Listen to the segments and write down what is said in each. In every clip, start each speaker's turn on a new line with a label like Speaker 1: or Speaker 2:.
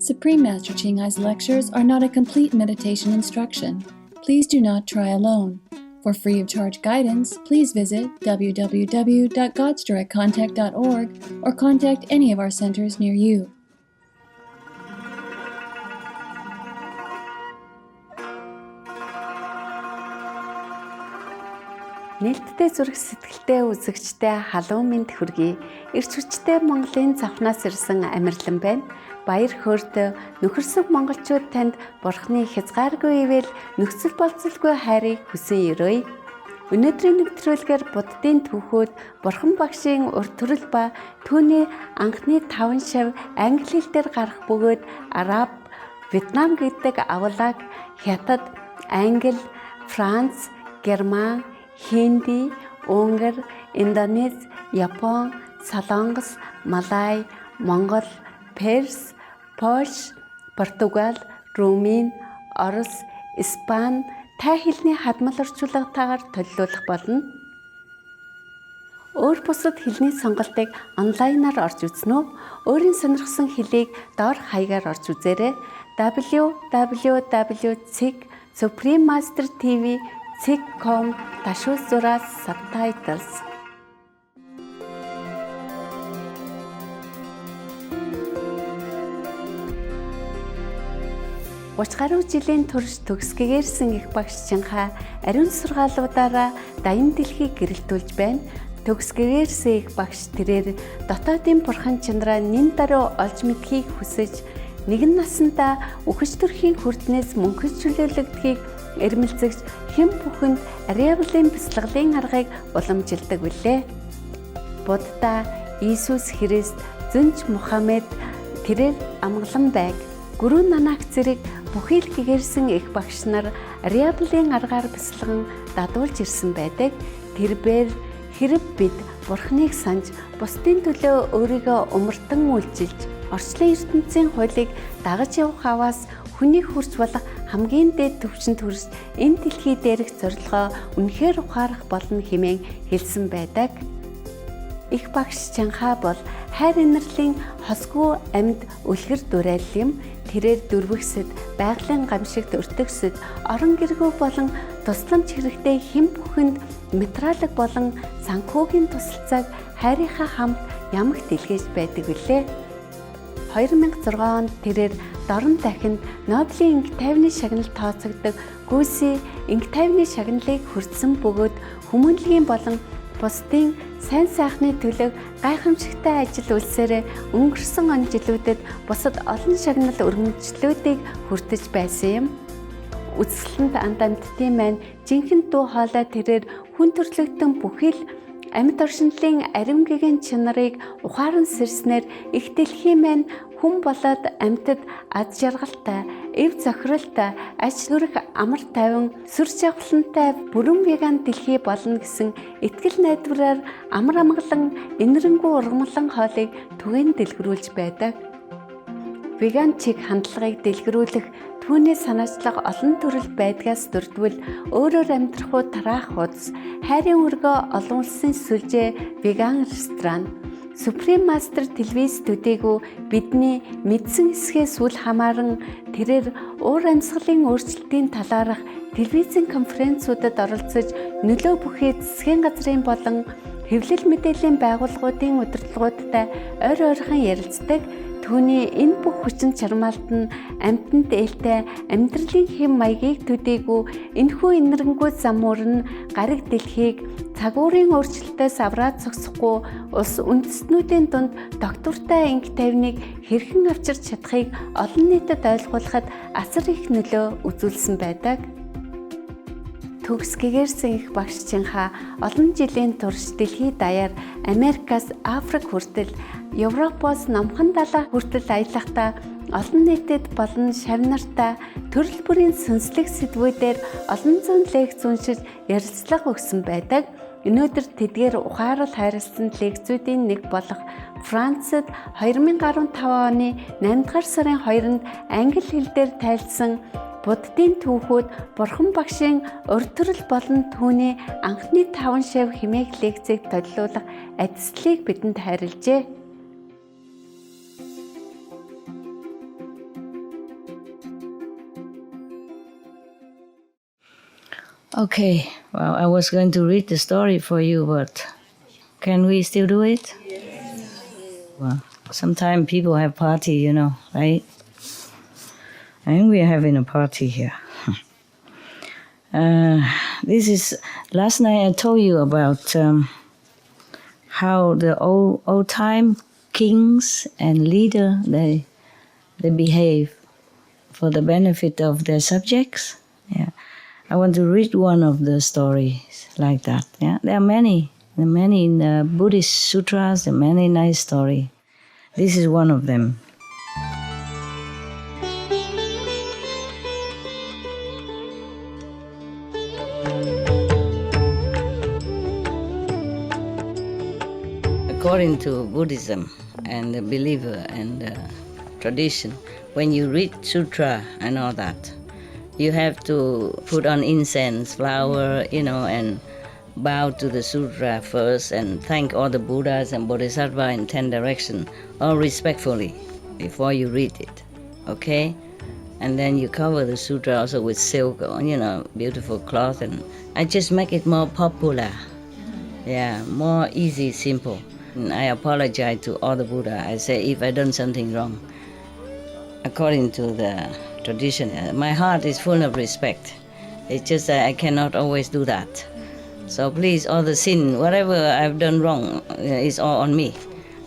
Speaker 1: Supreme Master Ching Hai's lectures are not a complete meditation instruction. Please do not try alone. For free of charge guidance, please visit www.godsdirectcontact.org or contact any of our centers near you.
Speaker 2: Нээлттэй зүрх сэтгэлтэй үзэгчтэй халуун мэнд хүргэе. Ирч хүчтэй Монголын завхнаас ирсэн амьрлан байна. Баяр хөөртэй нөхөрсөг монголчууд танд Бурхны хязгааргүй ивэл нөхцөл болцолгүй хайрыг хүсэн өрөөе. Өнөөдрийн нэвтрүүлгээр Буддын түүхүүд Бурхан багшийн урт төрөл ба түүний анхны 5 шав англи хэлээр гарах бөгөөд Араб, Вьетнам гэдэг авлаг, Хятад, Англи, Франц, Герман, Хинди, Унгар, Индонез, Япон, Солонгос, Малай, Монгол, Перс, Польш, Португал, Румын, Орос, Испани тай хэлний хадмал орчуулгатаагаар төлөвлөх болно. Өөр бусад хэлний сонголтыг онлайнаар орж үзнэ үү? Өөрийн сонирхсан хэлийг доор хаягаар орж үзээрэй. www.suprememastertv.com/subtitles. Гаруй жилийн турш төгсгөгээрсэн их багш Чing Hai ариун сургаалуудаараа даян дэлхийг гэрэлтүүлж байна. Төгсгөгээрсэн их багш тэрээр дотоодын бурхан чанараа нин даруй олж мэдхийг хүсэж нэгэн насандаа үхэж төрхийн хүрднээс мөнхөж чөлөөлөгдөхийг эрмэлзэгч хэн бүхэнд ариавлын бяцлаглалын аргыг уламжилдаг билээ. Будда, Иесус Христ, Зүнж Мухаммед тэрээр амгалан байг. Гүрүү Нанак зэрэг бүхий л гэгэрсэн их багш нар ариавлын аргаар бяцлаган дадуулж ирсэн байдаг. Тэрбээр хэрэг бид Бурхныг санаж бусдын төлөө өөрийгөө умартан үйлчилж орчлон ертөнцийн хуулийг дагаж явах аваас хүний хүрч болох хамгийн дээд төвчөнд хүрч энэ дэлхий дээрх зорилгоо үнэхээр ухаарах болно хэмээн хэлсэн байдаг. Их багш Чing Hai бол хайр инэрлийн хосгүй амьд үлгэр дуурай юм. Тэрээр дөрвөгсөд, байгалийн гамшигт өртөгсөд, орон гэргүй болон тусламж хэрэгтэй хэн бүхэнд материалог болон санхүүгийн тусалцааг хайрынхаа хамт ямагт илгээж байдаг билээ. 2006 онд тэрээр дорн дахинд Нобелийн инх тайвны шагнал тооцогддог Гүйси инх тайвны шагналыг хүртсэн бөгөөд хүмүүнлэгийн болон бусдын сайн сайхны төлөө гайхамшигтай ажил үлсээрээ өнгөрсөн он жилүүдэд бусад олон шагнал өргөмжлүүдийг хүртэж байсан юм. Үзэсгэлэнт андамтдын маань жинхэнэ дуу хоолой тэрээр хүн төрлөختөн бүхий л амьд оршинлын арим гэгээн чанарыг ухаан сэрснээр их дэлхийн маань хүн болоод амьтад аз жаргалтай, эв зохиролтой, ач нүрэх амар тайван, сүр жавхлантай бүрэн веган дэлхий болно гэсэн итгэл найдвараар амар амгалан инэрэнгүү ургамлан хоолыг түгээн дэлгэрүүлж байдаг. Веган чиг хандлагыг дэлгэрүүлэх түүний санаачлага олон төрөл байдгаас дурдвал өөрөөр амьдрах тараах хуудас, хайрын өргөө олон улсын сүлжээ, веган ресторан, Supreme Master телевиз төдийгүй бидний мэдсэн хэсгээс үл хамааран тэрээр уур амьсгалын өөрчлөлтийн талаарх телевизийн конференцуудад оролцож нөлөө бүхий засгийн газрын болон хэвлэл мэдээллийн байгууллагуудын удирдлагуудтай ойр ойрхон ярилцдаг. Түүний энэ бүх хүчин чармаалт нь амьтанд ээлтэй амьдралын хэм маягийг төдийгүй энэхүү инэрэнгүү зам мөрн гариг дэлхийг цагуурын өөрчлөлтөөс авраад зогсохгүй улс үндэстнүүдийн дунд доктортой инх тайвныг хэрхэн авчирч чадахыг олон нийтэд ойлгуулахад асар их нөлөө үзүүлсэн байдаг. Төгсгөгээрсэн их багш Чing Hai олон жилийн турш дэлхий даяар Америкаас Африк хүртэл Европоос Номхон далай хүртэл аялахдаа олон нийтэд болон шавнартаа төрөл бүрийн сүнслэг сэдвүүдээр олон зуун лекц уншиж ярилцлага өгсөн байдаг. Өнөөдөр тэдгээр ухаарал хайрлсан лекцүүдийн нэг болох Францад 2015 оны 8 дугаар сарын 2-нд англи хэлээр тайлсан Буддын түүхүүд Бурхан багшийн урт төрөл болон түүний анхны 5 шав хэмээх лекцийг төлөвлөх ажлыг бидэнд хайрлжээ.
Speaker 3: Okay, well, I was going to read the story for you, but can we still do it? Well, sometimes people have party, you know, right? And we are having a party here. This is, last night I told you about how the old time kings and leader, they behave for the benefit of their subjects. Yeah, I want to read one of the stories like that. Yeah, there are many in the Buddhist sutras. There are many nice stories. This is one of them. According to Buddhism and the believer and the tradition, when you read sutra and all that, you have to put on incense, flower, you know, and bow to the sutra first and thank all the Buddhas and Bodhisattvas in 10 directions, all respectfully, before you read it, okay? And then you cover the sutra also with silk, or, you know, beautiful cloth, and I just make it more popular. Yeah, more easy, simple. And I apologize to all the Buddha. I say if I done something wrong, according to the tradition, my heart is full of respect. It's just that I cannot always do that. So please, all the sin, whatever I've done wrong, is all on me.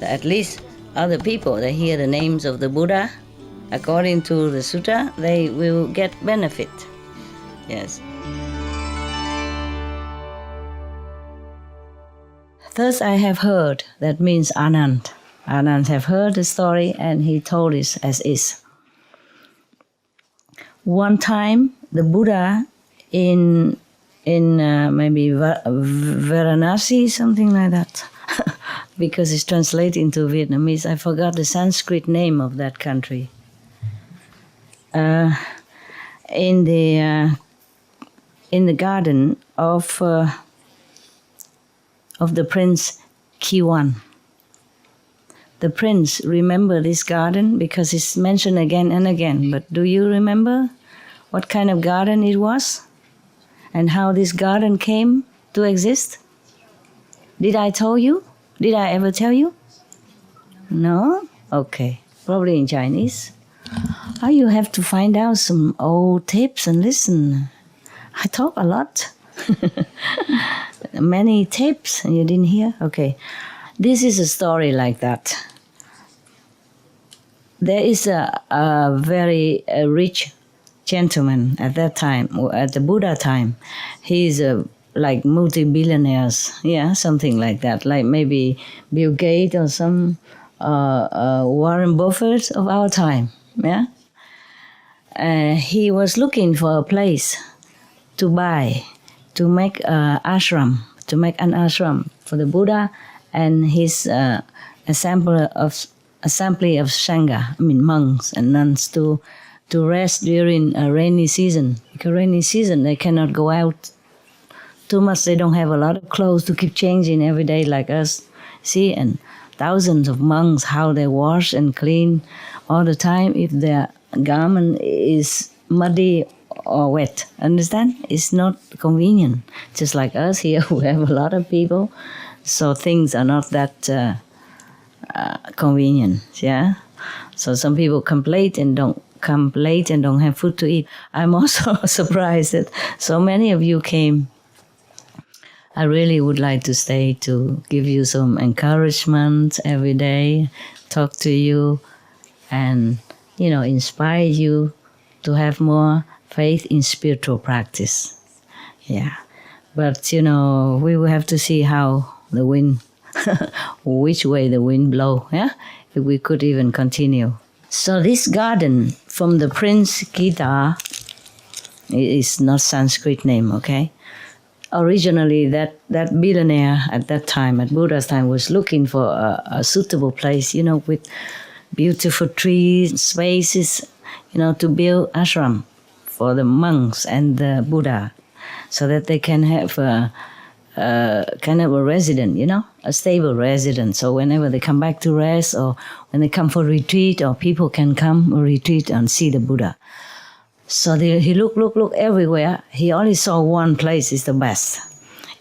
Speaker 3: At least other people, they hear the names of the Buddha, according to the sutta, they will get benefit. Yes. Thus I have heard, that means Ananda. Ananda have heard the story and he told it as is. One time, the Buddha in maybe Varanasi, something like that, because it's translated into Vietnamese. I forgot the Sanskrit name of that country. In the garden of the Prince Kiwan. The prince remember this garden because it's mentioned again and again. But do you remember what kind of garden it was? And how this garden came to exist? Did I tell you? Did I ever tell you? No? Okay. Probably in Chinese. Oh, you have to find out some old tapes and listen. I talk a lot. Many tapes and you didn't hear? Okay. This is a story like that. There is a very rich gentleman at that time, at the Buddha time. He's like multi-billionaires, yeah, something like that, like maybe Bill Gates or some Warren Buffett of our time, yeah. He was looking for a place to buy, to make an ashram for the Buddha and his assembly of Sangha, I mean monks and nuns to rest during a rainy season. Because rainy season they cannot go out too much. They don't have a lot of clothes to keep changing every day like us. See, and thousands of monks, how they wash and clean all the time if their garment is muddy or wet. Understand? It's not convenient. Just like us here, we have a lot of people, so things are not that convenient. Yeah. So some people complain and don't have food to eat. I'm also surprised that so many of you came. I really would like to stay to give you some encouragement every day, talk to you, and inspire you to have more faith in spiritual practice. Yeah. But we will have to see how the wind, which way the wind blow, yeah? If we could even continue. So this garden from the Prince Gita is not Sanskrit name, okay? Originally, that billionaire at that time, at Buddha's time, was looking for a suitable place, with beautiful trees, spaces, to build ashram for the monks and the Buddha, so that they can have kind of a resident, a stable resident. So whenever they come back to rest or when they come for retreat, or people can come retreat and see the Buddha. So he look everywhere. He only saw one place is the best.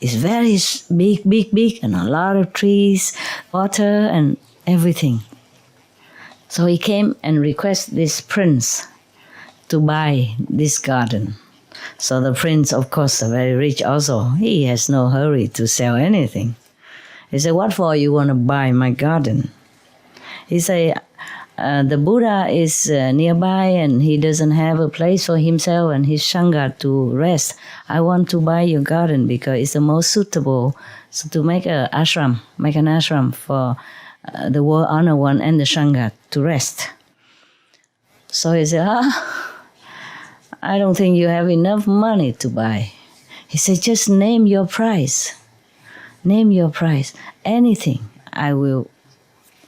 Speaker 3: It's very big, and a lot of trees, water, and everything. So he came and requested this prince to buy this garden. So the prince, of course, very rich also. He has no hurry to sell anything. He said, "What for you want to buy my garden?" He said, "The Buddha is nearby and he doesn't have a place for himself and his Sangha to rest. I want to buy your garden because it's the most suitable to make an ashram for the world honor one and the Sangha to rest." So he said, "I don't think you have enough money to buy." He said, "Just name your price. Name your price. Anything I will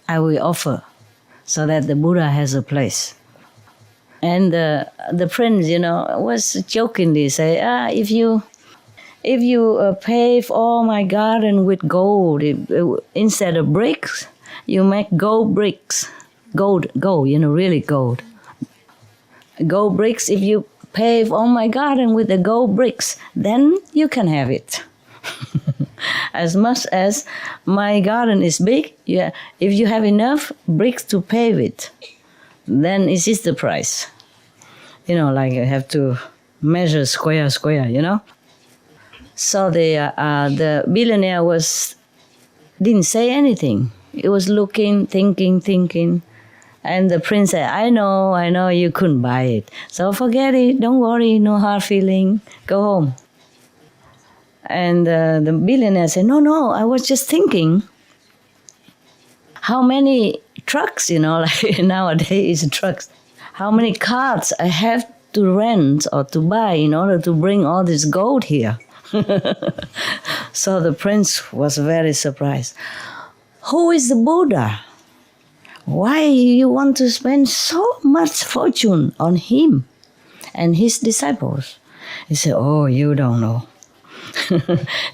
Speaker 3: offer so that the Buddha has a place." And the prince, was jokingly say, if you pave all my garden with gold, instead of bricks, you make gold bricks. Gold, really gold. Gold bricks, if you pave all my garden with the gold bricks, then you can have it. As much as my garden is big, if you have enough bricks to pave it, then it is the price. Like you have to measure square, So the billionaire didn't say anything. He was looking, thinking. And the prince said, I know you couldn't buy it. So forget it, don't worry, no hard feeling, go home. And the billionaire said, no, I was just thinking how many trucks, like nowadays trucks, how many carts I have to rent or to buy in order to bring all this gold here. So the prince was very surprised. Who is the Buddha? Why you want to spend so much fortune on him and his disciples? He said, oh, you don't know.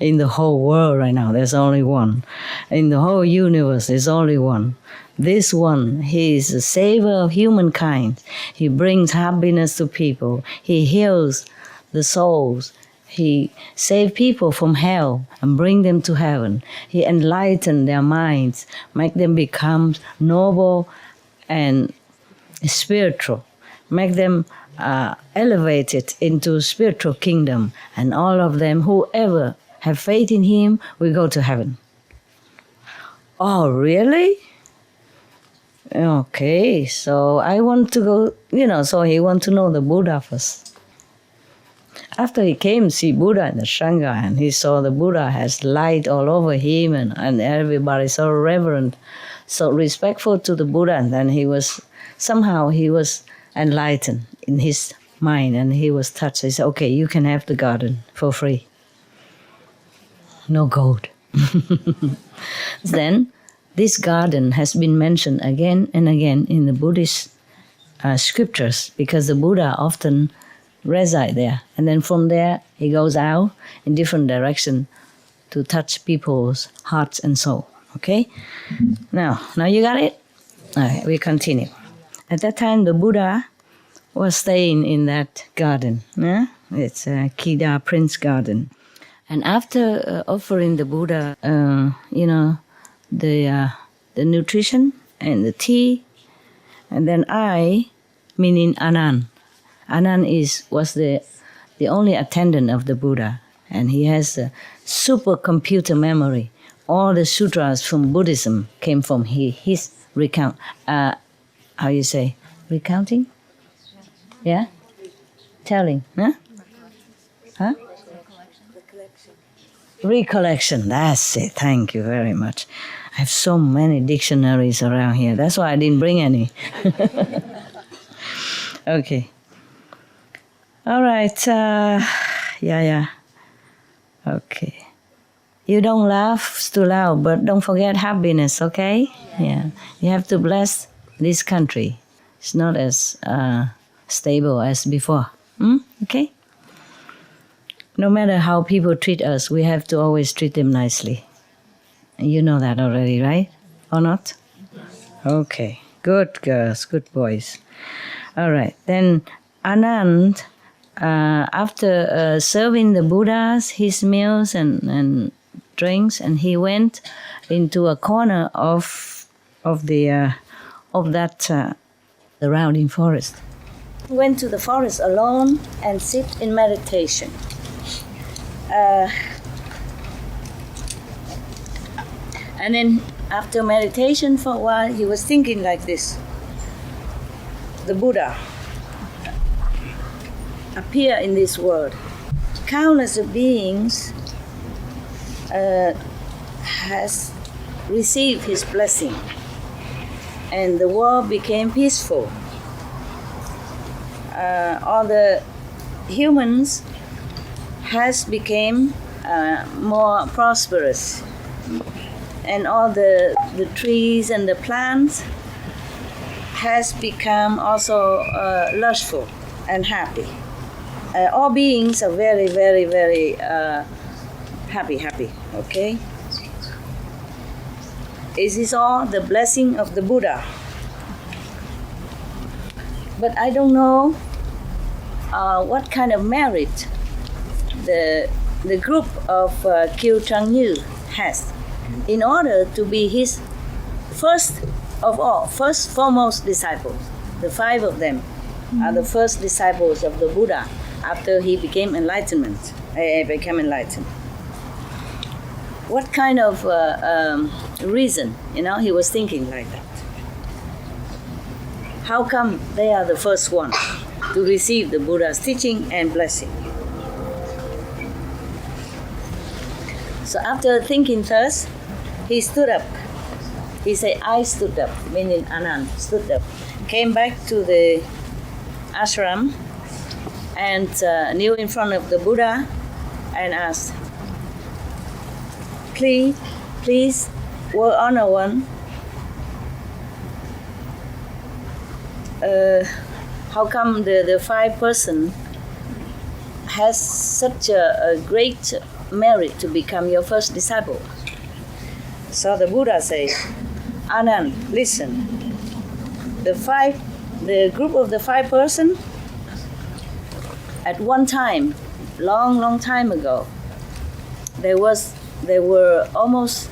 Speaker 3: In the whole world right now, there's only one. In the whole universe, there's only one. This one, he is the savior of humankind. He brings happiness to people. He heals the souls. He saves people from hell and bring them to heaven. He enlightens their minds, make them become noble and spiritual, make them elevated into spiritual kingdom, and all of them, whoever have faith in him, will go to heaven. Oh, really? Okay, so I want to go, so he want to know the Buddha first. After he came to see Buddha in the Sangha, and he saw the Buddha has light all over him, and everybody so reverent, so respectful to the Buddha, and then he was enlightened in his mind, and he was touched. He said, okay, you can have the garden for free. No gold. Then this garden has been mentioned again and again in the Buddhist scriptures, because the Buddha often reside there. And then from there, he goes out in different direction to touch people's hearts and soul. Okay? Now you got it? All right, we continue. At that time, the Buddha was staying in that garden. Yeah? It's a Kida Prince Garden. And after offering the Buddha, the nutrition and the tea, and then I, meaning Ananda. Ananda was the only attendant of the Buddha, and he has a supercomputer memory. All the sutras from Buddhism came from his recount. How you say? Recounting? Yeah? Telling, huh? Huh? Recollection, that's it. Thank you very much. I have so many dictionaries around here. That's why I didn't bring any. Okay. All right. Yeah. Okay. You don't laugh too loud, but don't forget happiness, okay? Yeah. You have to bless this country. It's not as stable as before. Okay? No matter how people treat us, we have to always treat them nicely. You know that already, right? Or not? Okay. Good girls, good boys. All right. Then Ananda, after serving the Buddhas his meals and drinks, and he went into a corner of the surrounding forest. He went to the forest alone and sit in meditation. And then after meditation for a while, he was thinking like this. The Buddha appear in this world. Countless of beings has received his blessing, and the world became peaceful. All the humans has became more prosperous, and all the trees and the plants has become also lustful and happy. All beings are very, very, very happy, okay? This is all the blessing of the Buddha. But I don't know what kind of merit the group of Kieu Trang Yu has in order to be his first foremost disciples. The 5 of them are the first disciples of the Buddha after he became enlightened. What kind of reason, he was thinking like that? How come they are the first ones to receive the Buddha's teaching and blessing? So after thinking thus, he stood up. He said, I stood up, meaning Ananda stood up, came back to the ashram and kneel in front of the Buddha and asked, please, World Honor One, how come the 5 person has such a great merit to become your first disciple? So the Buddha says, Ananda, listen. The group of the 5 person, at one time, long time ago, they were almost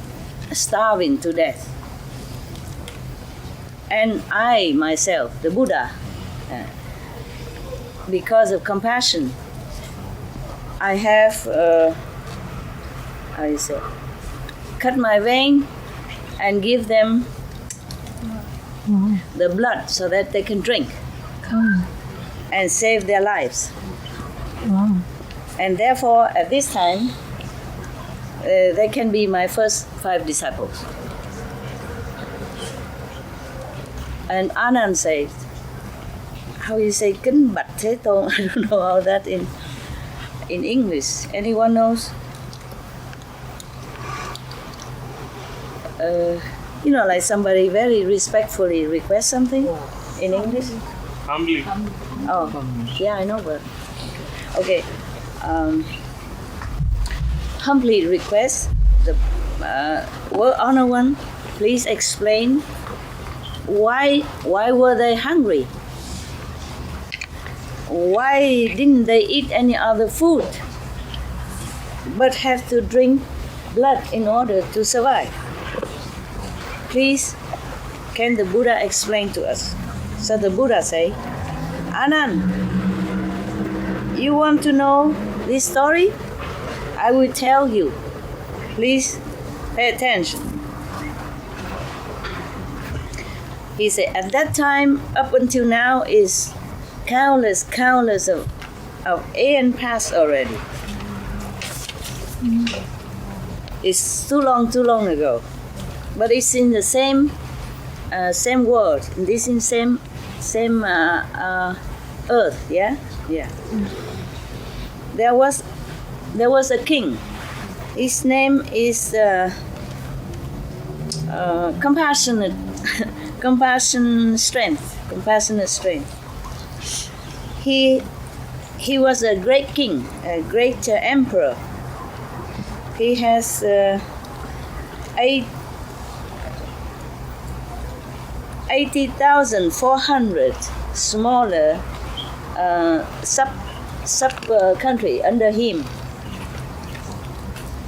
Speaker 3: starving to death. And I myself, the Buddha, because of compassion, I have cut my vein and give them the blood so that they can drink and save their lives. And therefore, at this time, they can be my first 5 disciples. And Ananda says, how you say Kính Bạch Thế Tôn? I don't know how that in English. Anyone knows? Like somebody very respectfully requests something in English?
Speaker 4: Humbly.
Speaker 3: Oh, yeah, I know, but okay. Humbly request the World Honor One, please explain why were they hungry? Why didn't they eat any other food but have to drink blood in order to survive? Please, can the Buddha explain to us? So the Buddha say, Ananda, you want to know this story? I will tell you. Please pay attention. He said, at that time, up until now, is countless of aeon past already. It's too long ago. But it's in the same world. This in same earth. Yeah. There was a king. His name is compassionate strength. He was a great king, a great emperor. He has 80,400 smaller sub country under him,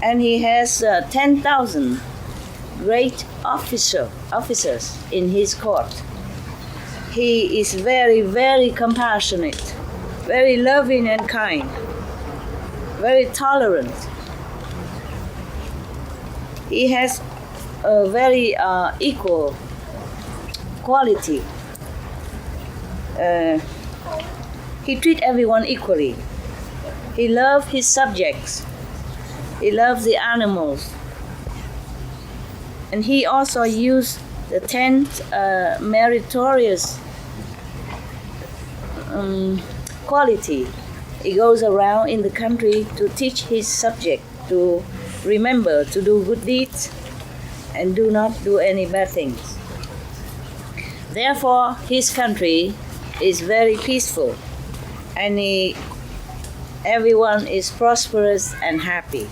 Speaker 3: and he has 10,000 great officers in his court. He is very, very compassionate, very loving and kind, very tolerant. He has a very equal quality. He treats everyone equally. He loves his subjects. He loves the animals. And he also used the 10 meritorious quality. He goes around in the country to teach his subject to remember to do good deeds and do not do any bad things. Therefore, his country is very peaceful, and everyone is prosperous and happy.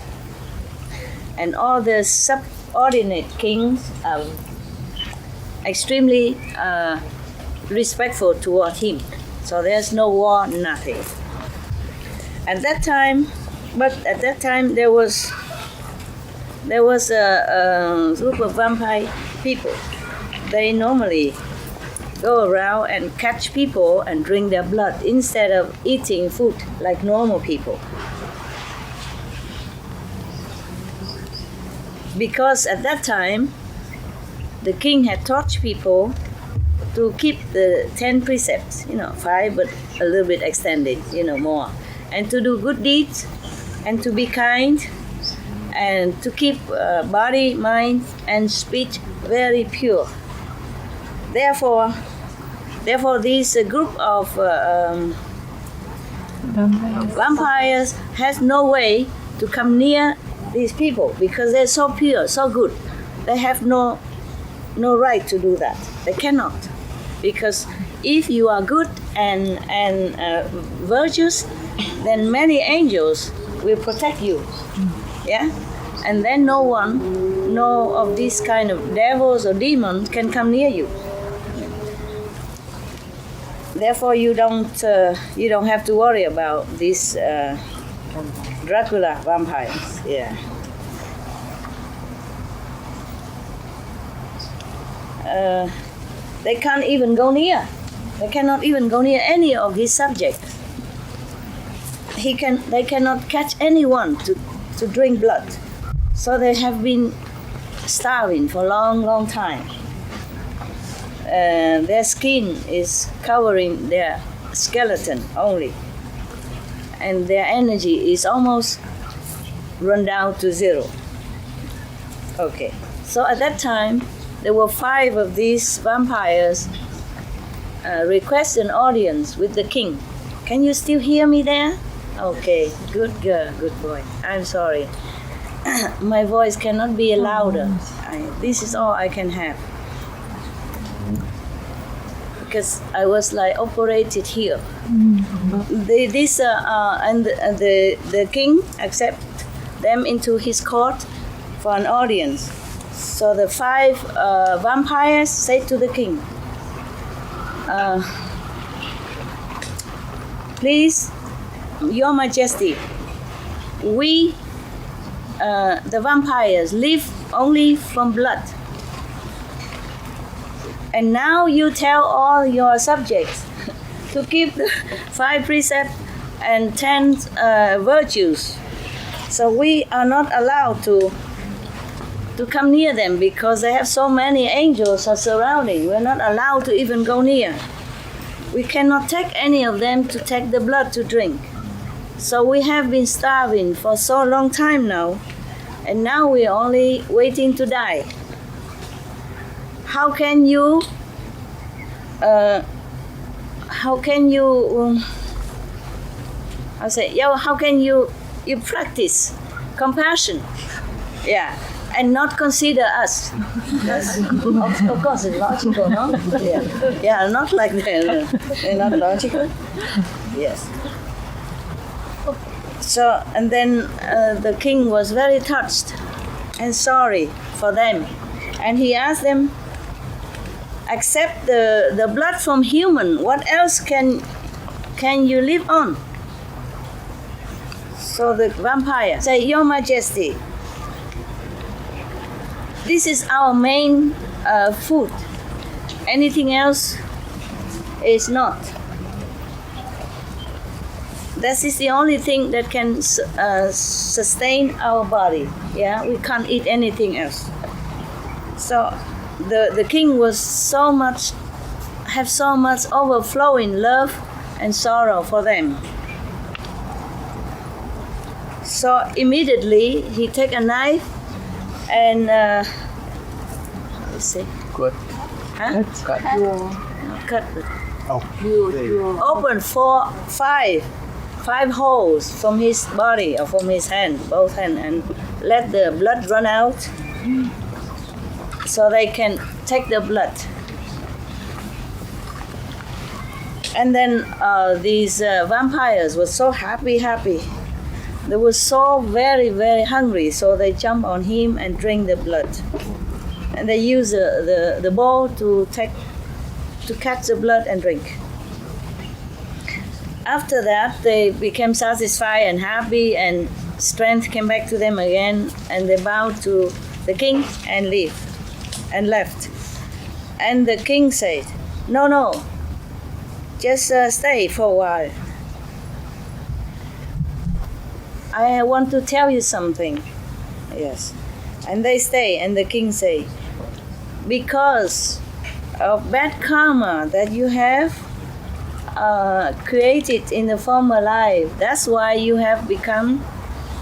Speaker 3: And all the subordinate kings are extremely respectful toward him. So there's no war, nothing. At that time there was a group of vampire people. They normally go around and catch people and drink their blood instead of eating food like normal people. Because at that time, the king had taught people to keep the 10 precepts, 5, but a little bit extended, more. And to do good deeds, and to be kind, and to keep body, mind, and speech very pure. Therefore, this group of vampires has no way to come near these people because they're so pure, so good. They have no right to do that. They cannot, because if you are good and virtuous, then many angels will protect you. Yeah, and then no of these kind of devils or demons can come near you. Therefore, you don't have to worry about these Dracula vampires. Yeah. They can't even go near. They cannot even go near any of his subjects. They cannot catch anyone to drink blood. So they have been starving for a long, long time. Their skin is covering their skeleton only, and their energy is almost run down to zero. Okay, so at that time, there were 5 of these vampires request an audience with the king. Can you still hear me there? Okay, good girl, good boy. I'm sorry. My voice cannot be louder. This is all I can have. Because I was operated here. The king accept them into his court for an audience. So the 5 vampires said to the king, please, Your Majesty, we, the vampires, live only from blood. And now you tell all your subjects to keep the 5 precepts and 10 virtues. So we are not allowed to come near them because they have so many angels are surrounding. We're not allowed to even go near. We cannot take any of them to take the blood to drink. So we have been starving for so long time now, and now we're only waiting to die. How can you practice compassion? Yeah. And not consider us. Of course, it's logical, no? Yeah, not like that. They're not logical. Yes. So, and then the king was very touched and sorry for them, and he asked them, accept the blood from human. What else can can you live on? So the vampire say, Your Majesty, this is our main food. Anything else is not. That is the only thing that can sustain our body. Yeah, we can't eat anything else. So the king was have so much overflowing love and sorrow for them. So immediately he take a knife and let's see.
Speaker 4: Cut.
Speaker 3: Huh?
Speaker 4: Cut.
Speaker 3: Cut.
Speaker 4: Oh.
Speaker 3: Open five holes from his body or from his hand, both hands, and let the blood run out so they can take the blood. And then these vampires were so happy. They were so very, very hungry, so they jump on him and drink the blood. And they use the bowl to catch the blood and drink. After that, they became satisfied and happy, and strength came back to them again, and they bowed to the king and left. And the king said, No, just stay for a while. I want to tell you something. Yes. And they stay, and the king say, because of bad karma that you have created in the former life, that's why you have become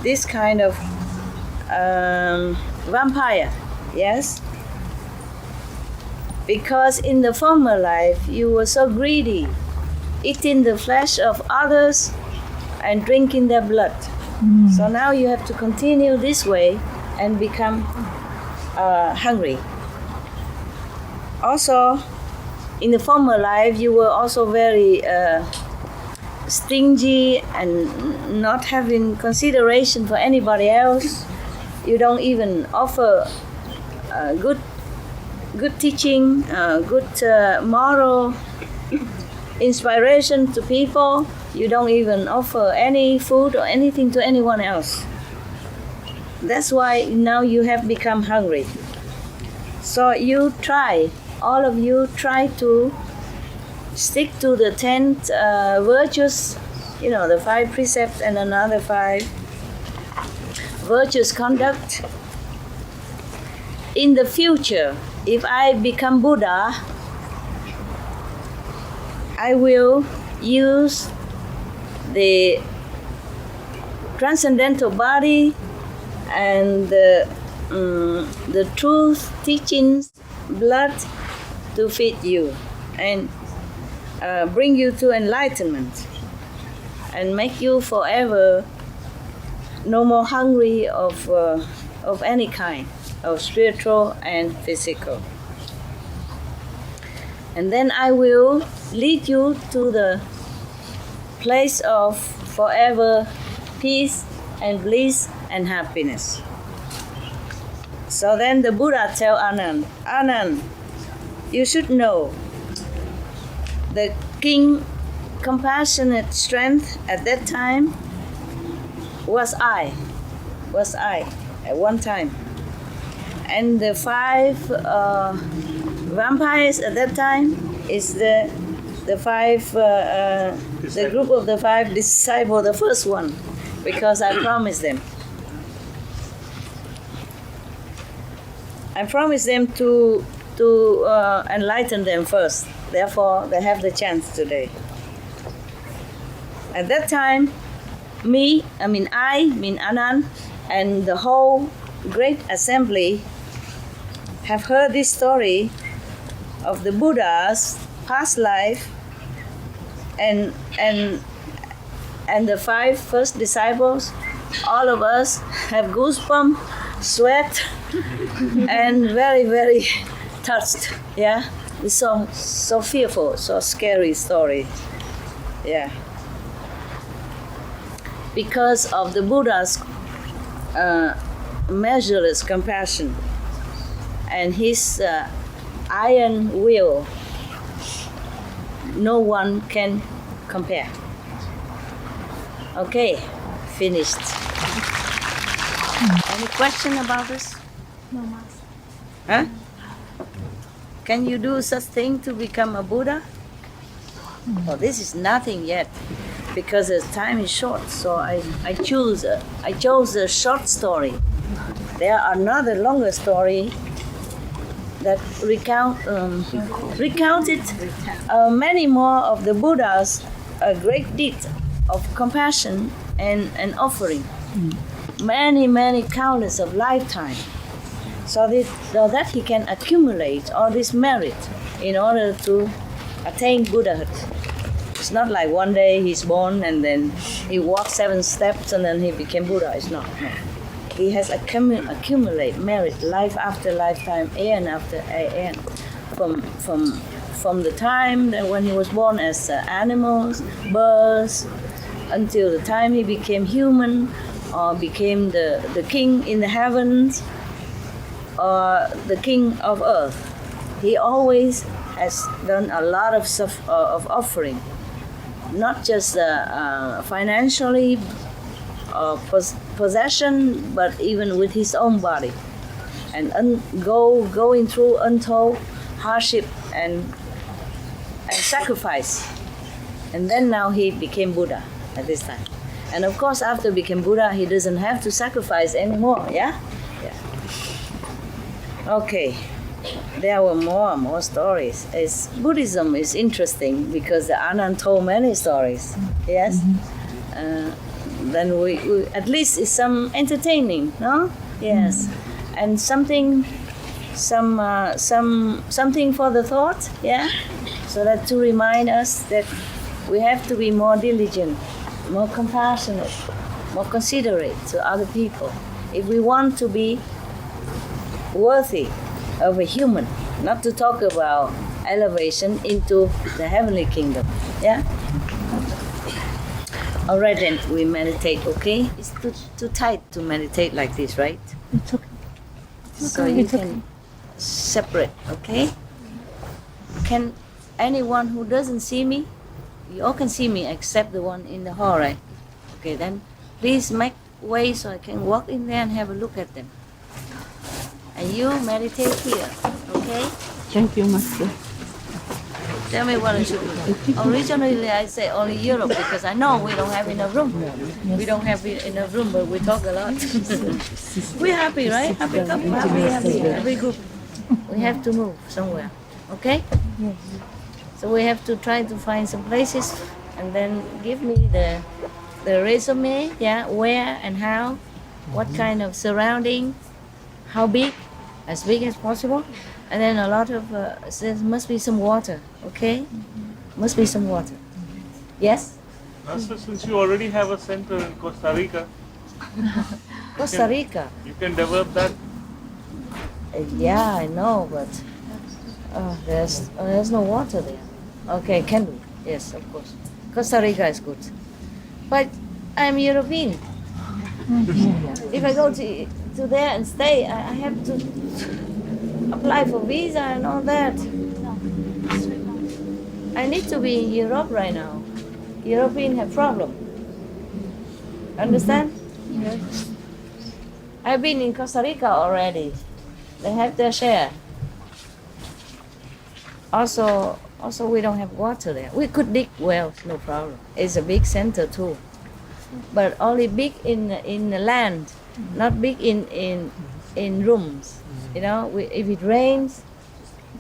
Speaker 3: this kind of vampire. Yes? Because in the former life you were so greedy, eating the flesh of others and drinking their blood. So now you have to continue this way and become hungry. Also, in the former life, you were also very stingy and not having consideration for anybody else. You don't even offer good teaching, good moral inspiration to people. You don't even offer any food or anything to anyone else. That's why now you have become hungry. So you try, all of you try to stick to the 10 virtues, the 5 precepts and another 5 virtuous conduct. In the future, if I become Buddha, I will use the transcendental body and the truth teachings blood to feed you and bring you to enlightenment and make you forever no more hungry of any kind, of spiritual and physical. And then I will lead you to the place of forever peace and bliss and happiness. So then the Buddha tell Anand, you should know the king compassionate strength at that time was I at one time. And the 5 vampires at that time is the 5 the group of the 5 disciples, the first one, because I promised them. I promised them to enlighten them first. Therefore, they have the chance today. At that time, I Anand, and the whole great assembly have heard this story of the Buddha's past life and the 5 first disciples. All of us have goosebumps, sweat, and very, very touched. Yeah, it's so fearful, so scary story. Yeah, because of the Buddha's measureless compassion and his iron will, no one can compare. Okay, finished. Any question about this?
Speaker 4: No, Master.
Speaker 3: Huh? Can you do such thing to become a Buddha? Oh, this is nothing yet, because the time is short. So I chose a short story. There are another longer story that recounted many more of the Buddha's great deed of compassion and offering. Many countless of lifetime. So that he can accumulate all this merit in order to attain Buddhahood. It's not like one day he's born and then he walked 7 steps and then he became Buddha. It's not. No. He has accumulate merit life after lifetime, aeon after aeon, from the time that when he was born as animals, birds, until the time he became human or became the king in the heavens or the king of earth. He always has done a lot of offering, not just financially possession, but even with his own body, and going through untold hardship and sacrifice. And then now he became Buddha at this time. And of course, after became Buddha, he doesn't have to sacrifice anymore. Yeah. Okay. There were more stories. Buddhism is interesting because the Ananda told many stories. Yes. Then we at least it's some entertaining, no? Yes. And something for the thought. Yeah. So that to remind us that we have to be more diligent, more compassionate, more considerate to other people if we want to be worthy of a human, not to talk about elevation into the heavenly kingdom. Yeah? Alright then, we meditate, okay? It's too tight to meditate like this, right?
Speaker 4: It's okay.
Speaker 3: So you can separate, okay? Can anyone who doesn't see me, you all can see me except the one in the hall, right? Okay, then please make way so I can walk in there and have a look at them. And you meditate here, okay?
Speaker 4: Thank you, Master.
Speaker 3: Tell me what I should do. Originally, I say only Europe because I know we don't have enough room. We don't have enough room, but we talk a lot. We're happy, right? Happy couple, happy group. We have to move somewhere, okay? So we have to try to find some places and then give me the resume, yeah, where and how, what kind of surrounding, how big, as big as possible, and then a lot of, there must be some water, okay? Must be some water. Yes?
Speaker 5: Master, since you already have a center in Costa Rica,
Speaker 3: Costa Rica.
Speaker 5: you can develop that.
Speaker 3: Yeah, I know, but there's no water there. Okay, can do. Yes, of course. Costa Rica is good. But I'm European. If I go to there and stay, I have to apply for visa and all that. I need to be in Europe right now. European have problem. Understand?
Speaker 4: Yes.
Speaker 3: I've been in Costa Rica already. They have their share. Also we don't have water there. We could dig wells, no problem. It's a big center too, but only big in the land, not big in rooms. You know, if it rains,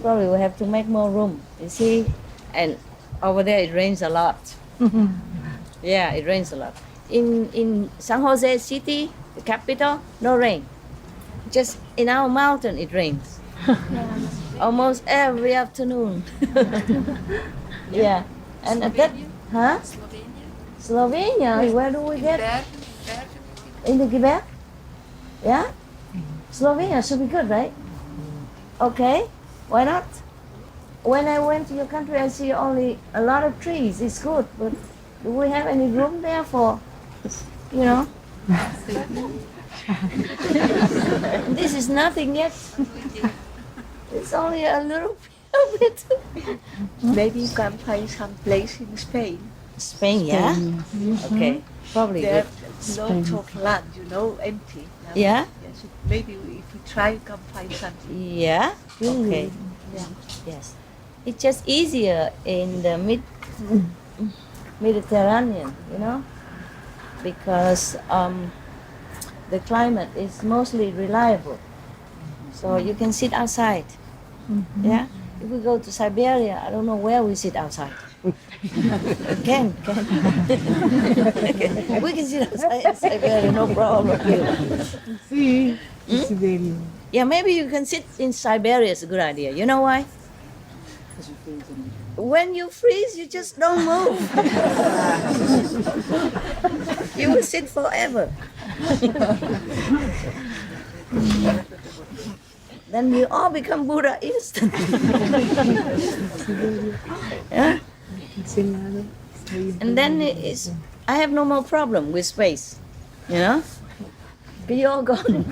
Speaker 3: probably we have to make more room. You see, and over there it rains a lot. Yeah, it rains a lot. In San Jose City, the capital, no rain. Just in our mountain it rains. Almost every afternoon. Yeah, and at that, huh? Slovenia. Where do we get? In the Quebec. Yeah, Slovenia should be good, right? Okay, why not? When I went to your country, I see only a lot of trees. It's good, but do we have any room there for, you know? This is nothing yet. It's only a little bit.
Speaker 6: Maybe you can find some place in Spain.
Speaker 3: Spain, yeah? Okay. Probably
Speaker 6: There
Speaker 3: good.
Speaker 6: lots of land, empty. Now,
Speaker 3: Yeah?
Speaker 6: yes, maybe if we try, we can find something.
Speaker 3: Yeah? Okay.
Speaker 6: Yeah.
Speaker 3: Yes. It's just easier in the Mediterranean, because the climate is mostly reliable. So you can sit outside. Yeah? If we go to Siberia, I don't know where we sit outside. Can. We can sit outside in Siberia, no problem.
Speaker 7: See, Siberia.
Speaker 3: Yeah, maybe you can sit in Siberia is a good idea. You know why? When you freeze, you just don't move. You will sit forever. Then you all become Buddha instantly. Yeah? And then I have no more problem with space. Be all gone.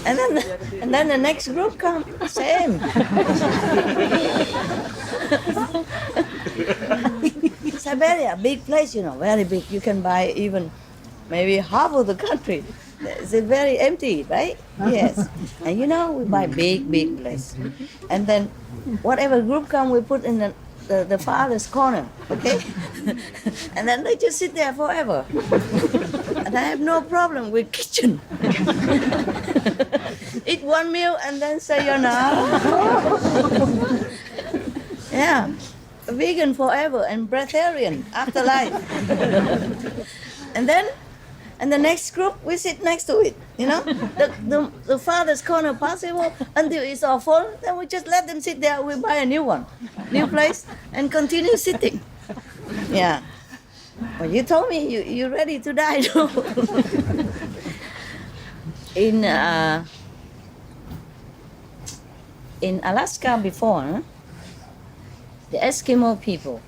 Speaker 3: and then the next group comes, same. Siberia, big place, very big. You can buy even maybe half of the country. It's very empty, right? Yes. And we buy big place. And then whatever group come, we put in the farthest corner, okay? And then they just sit there forever. And I have no problem with kitchen. Eat one meal and then sayonara. Yeah. Vegan forever and breatharian after life. And the next group, we sit next to it, the farthest corner possible until it's all full. Then we just let them sit there. We buy a new place, and continue sitting. Yeah. Well, you told me you're ready to die, too. In Alaska before, the Eskimo people,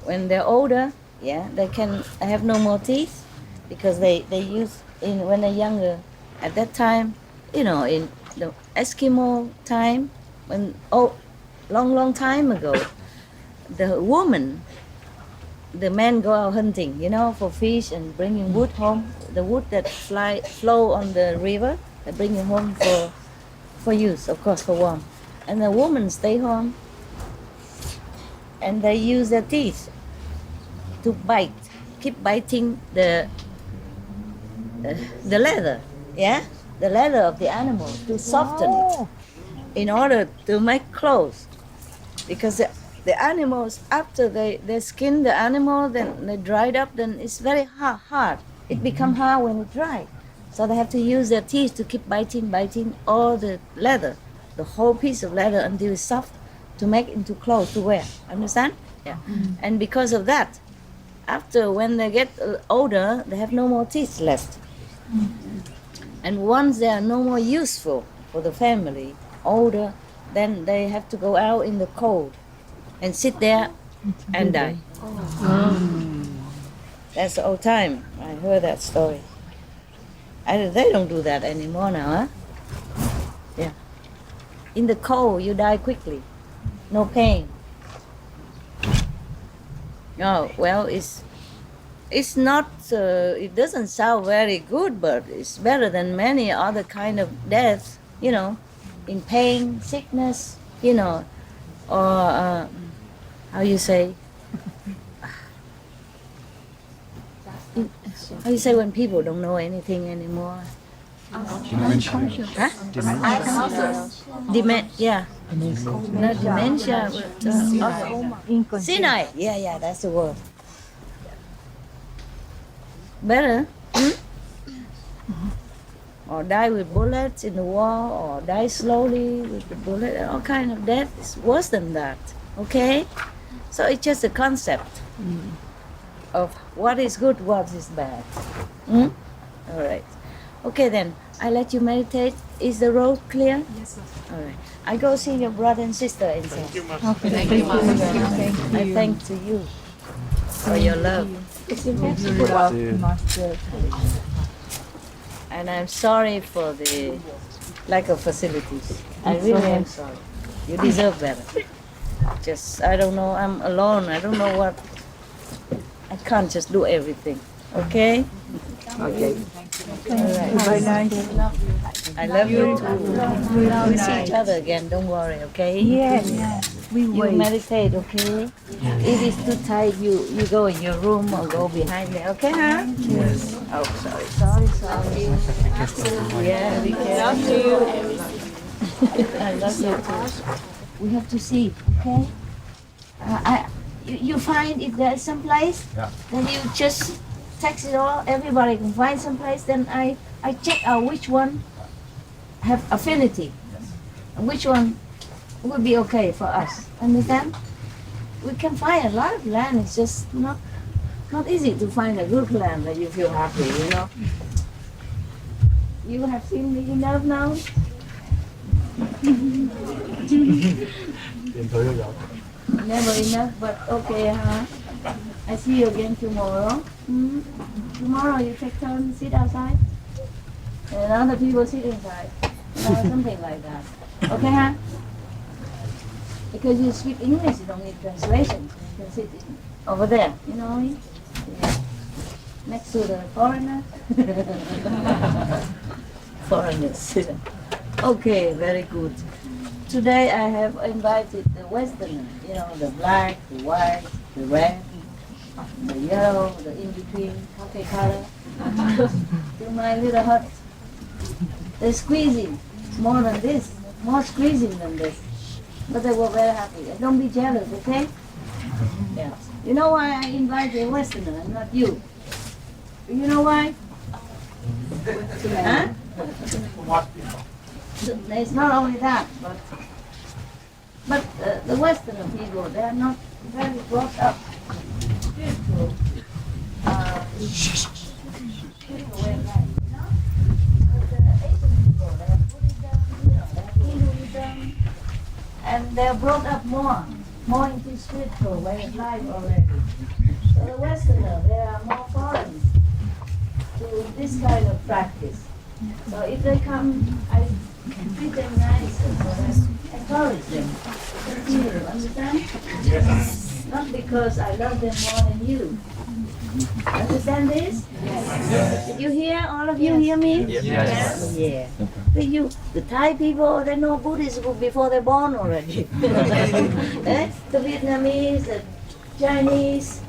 Speaker 3: when they're older, they can have no more teeth. Because they use when they're younger, at that time, in the Eskimo time, long time ago, the men go out hunting, for fish and bringing wood home. The wood that flow on the river, they bring it home for use, of course, for warmth. And the women stay home, and they use their teeth to keep biting the leather, the leather of the animal, to soften it in order to make clothes. Because the animals, after they skin the animal, then they dried up, then it's very hard. It becomes hard when it dry. So they have to use their teeth to keep biting all the leather, the whole piece of leather until it's soft, to make into clothes to wear. Understand? Yeah. And because of that, after when they get older, they have no more teeth left. And once they are no more useful for the family, older, then they have to go out in the cold and sit there and die. That's the old time. I heard that story. They don't do that anymore now, huh? Yeah. In the cold, you die quickly. No pain. Oh, well, it's not, it doesn't sound very good, but it's better than many other kind of death, in pain, sickness, or, how you say when people don't know anything anymore?
Speaker 7: Dementia.
Speaker 3: Huh?
Speaker 7: Dementia.
Speaker 3: Not dementia, but senile. Yeah, that's the word. Better, or die with bullets in the war, or die slowly with the bullet. All kind of death is worse than that. Okay, so it's just a concept of what is good, what is bad. All right. Okay, then I let you meditate. Is the road clear?
Speaker 4: Yes, sir.
Speaker 3: All right. I go see your brother and sister inside.
Speaker 5: Thank you, Master.
Speaker 4: Okay, thank you, Master.
Speaker 3: I thank to you for your love.
Speaker 7: Master.
Speaker 3: And I'm sorry for the lack of facilities. I really am sorry. You deserve better. I don't know, I'm alone. I don't know can't just do everything. Okay? Okay.
Speaker 7: Very nice.
Speaker 3: I love you too. We'll see each other again, don't worry, okay?
Speaker 2: Yes.
Speaker 3: You meditate, okay? If it's too tight, you go in your room or go behind there, okay, huh? Yes. Oh, sorry. Yeah, be careful. I love you too.
Speaker 8: We have to see, okay? You find if there's some place, then you just text it all. Everybody can find some place. Then I check out which one have affinity, and which one would be okay for us. Understand? We can find a lot of land. It's just not easy to find a good land that you feel happy. You know. You have seen me enough now. Never enough, but okay, huh? I see you again tomorrow. Tomorrow you take turn sit outside, and other people sit inside, something like that. Okay, huh? Because you speak English, you don't need translation. You can sit over there, you know, yeah. Next to the foreigner.
Speaker 3: Foreigners. Okay, very good. Today I have invited the Westerner, you know, the black, the white, the red, the yellow, the in-between, coffee color, to my little hut. They're squeezing more than this, more squeezing than this. But they were very happy. Don't be jealous, okay? Yeah. You know why I invited a Westerner and not you? You know why? Huh? It's not only that, but the Westerner people, they are not very brought up. Spiritual way of life, you know? But the Asian people, they have Buddhism, you know, they have Hinduism, and they are brought up more into spiritual way of life already. So the Westerner, they are more foreign to this kind of practice. So if they come, I treat them nice and encourage them. You understand? Yes. Not because I love them more than you. Understand this? Yes. Did you hear? All of you hear me?
Speaker 5: Yes.
Speaker 3: Yeah. The Thai people, they know Buddhism before they're born already. The Vietnamese, the Chinese,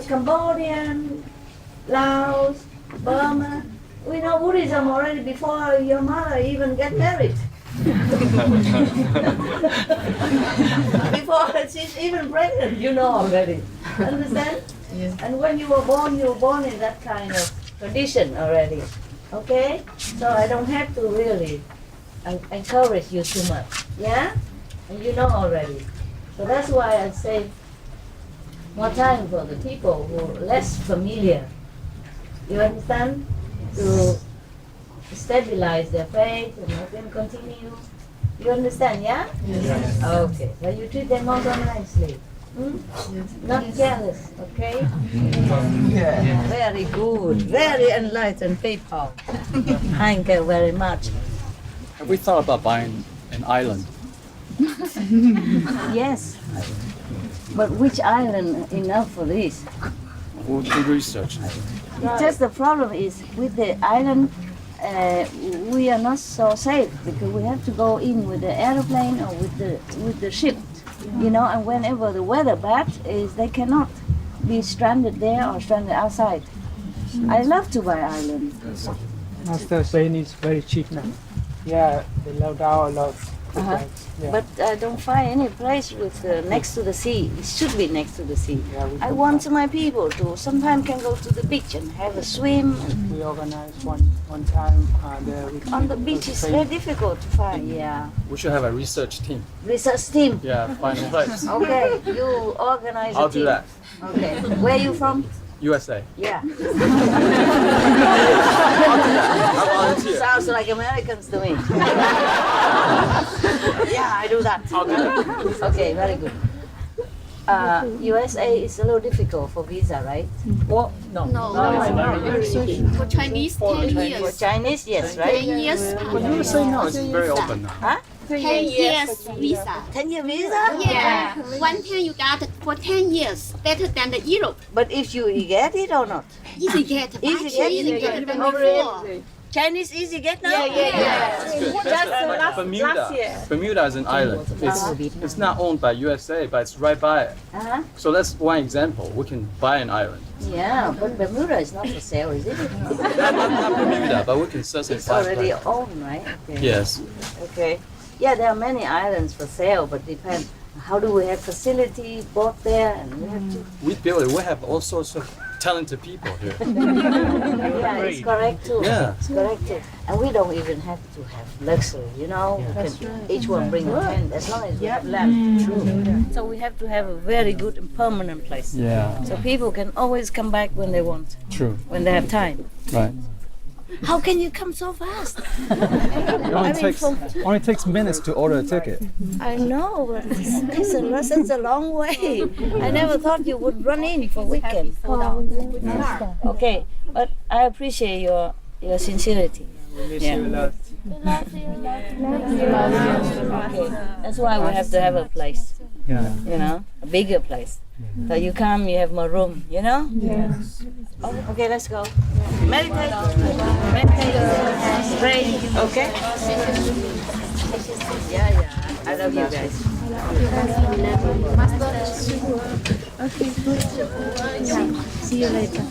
Speaker 3: Cambodian, Laos, Burma. We know Buddhism already before your mother even get married. Before she's even pregnant, you know already. Understand? Yes. And when you were born in that kind of tradition already. Okay? So I don't have to really encourage you too much. Yeah? And you know already. So that's why I say more time for the people who are less familiar. You understand? To stabilize their faith and let them continue. You understand, yeah? Yes. Okay. So you treat them also nicely. Not jealous, okay? Yeah. Very good. Very enlightened people. Thank you very much.
Speaker 9: Have we thought about buying an island?
Speaker 3: Yes. But which island enough for this?
Speaker 9: We'll do research.
Speaker 3: Just the problem is with the island, we are not so safe because we have to go in with the airplane or with the ship, you know. And whenever the weather bad is, they cannot be stranded there or stranded outside. I love to buy island.
Speaker 7: Master saying it's very cheap now. Yeah, they low down a lot. Yeah.
Speaker 3: But I don't find any place with next to the sea. It should be next to the sea.
Speaker 7: Yeah,
Speaker 3: I want my people to sometimes can go to the beach and have a swim.
Speaker 7: We organized one time there.
Speaker 3: On the beach is very difficult to find. Yeah.
Speaker 9: We should have a research team.
Speaker 3: Research team.
Speaker 9: Yeah, find a place.
Speaker 3: Okay, you organize.
Speaker 9: I'll
Speaker 3: a team.
Speaker 9: do that.
Speaker 3: Okay. Where are you from?
Speaker 9: USA.
Speaker 3: Yeah.
Speaker 9: I volunteer.
Speaker 3: Sounds like Americans to me. Yeah, I do that.
Speaker 9: I'll do that.
Speaker 3: Okay, very good. USA is a little difficult for visa, right? Well, no.
Speaker 4: For Chinese, 10
Speaker 3: For
Speaker 4: years.
Speaker 3: Chinese, yes, right?
Speaker 4: 10 years.
Speaker 9: But USA now is very open now.
Speaker 3: Huh?
Speaker 10: 10 years visa.
Speaker 8: 10-year visa?
Speaker 10: Yeah. One time you got it for 10 years, better than the Europe.
Speaker 8: But if you get it or not?
Speaker 10: Easy get.
Speaker 8: Easy
Speaker 10: Actually,
Speaker 8: get?
Speaker 10: easy get. Even
Speaker 8: Oh,
Speaker 10: before.
Speaker 8: really? Chinese easy get now?
Speaker 9: That's good. That's Bermuda. Bermuda is an island. It's not owned by USA, but it's right by it.
Speaker 8: Uh-huh.
Speaker 9: So that's one example. We can buy an island.
Speaker 8: Yeah, but Bermuda is not for sale, is it?
Speaker 9: Not Bermuda, but we can certainly
Speaker 8: It's
Speaker 9: buy
Speaker 8: already
Speaker 9: it.
Speaker 8: owned, right? Okay.
Speaker 9: Yes.
Speaker 8: Okay. Yeah, there are many islands for sale, but depend. How do we have facility bought there, and we have to.
Speaker 9: We build it. We have all sorts of talented people here.
Speaker 8: Yeah, it's correct too.
Speaker 9: Yeah.
Speaker 8: It's correct too. And we don't even have to have luxury, you know. We can each one bring a tent as long as we have land. True. So we have to have a very good and permanent place.
Speaker 9: Yeah.
Speaker 8: So people can always come back when they want,
Speaker 9: True.
Speaker 8: when they have time.
Speaker 9: Right.
Speaker 8: How can you come so fast?
Speaker 11: It only takes minutes to order a ticket.
Speaker 8: I know, but it's a long way. I never thought you would run in for weekend. Okay, but I appreciate your sincerity. Yeah. Okay, that's why we have to have a place.
Speaker 11: Yeah.
Speaker 8: You know, a bigger place. So you come, you have more room. You know.
Speaker 11: Yes.
Speaker 8: Okay, let's go. Meditate. Meditate. Pray. Okay. Yeah. I love you guys.
Speaker 1: Okay, good. See you later.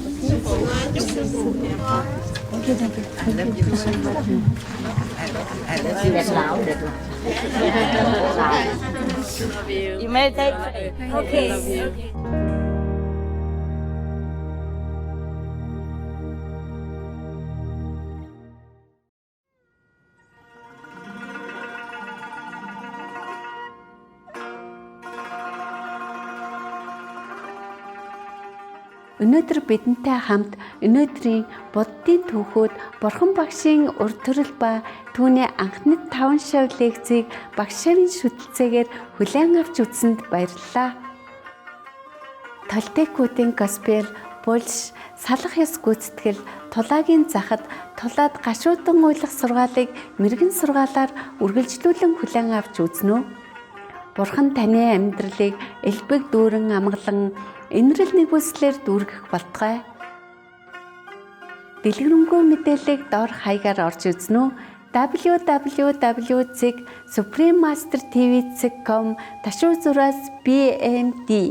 Speaker 1: Okay, thank you.
Speaker 8: I love you so much. I love you. That's loud. Love you. You meditate. Okay.
Speaker 2: Өнөөдөр бидэнтэй хамт өнөөдрийн Буддын түүхүүд Бурхан багшийн ур төрөл ба түүний анхны 5 шав лекцийг багшийн шүтэлцээгээр хүлээн авч үзсэнд баярлалаа. Толтекуудын госпел, Польш, салах ёс гүйцэтгэл, тулаагийн захад тулаад гашуудан уйлах сургаалыг мэрэгэн сургаалаар үргэлжлүүлэн хүлээн авч үзнэ үү? Бурхан таны амьдралыг элбэг дүүрэн амгалан инрэл нэгүслэр дүүргэх болтугай. Дэлгэрэнгүй мэдээллийг доор хаягаар орж үзнэ үү? www.suprememastertv.com ташуу зураас BMD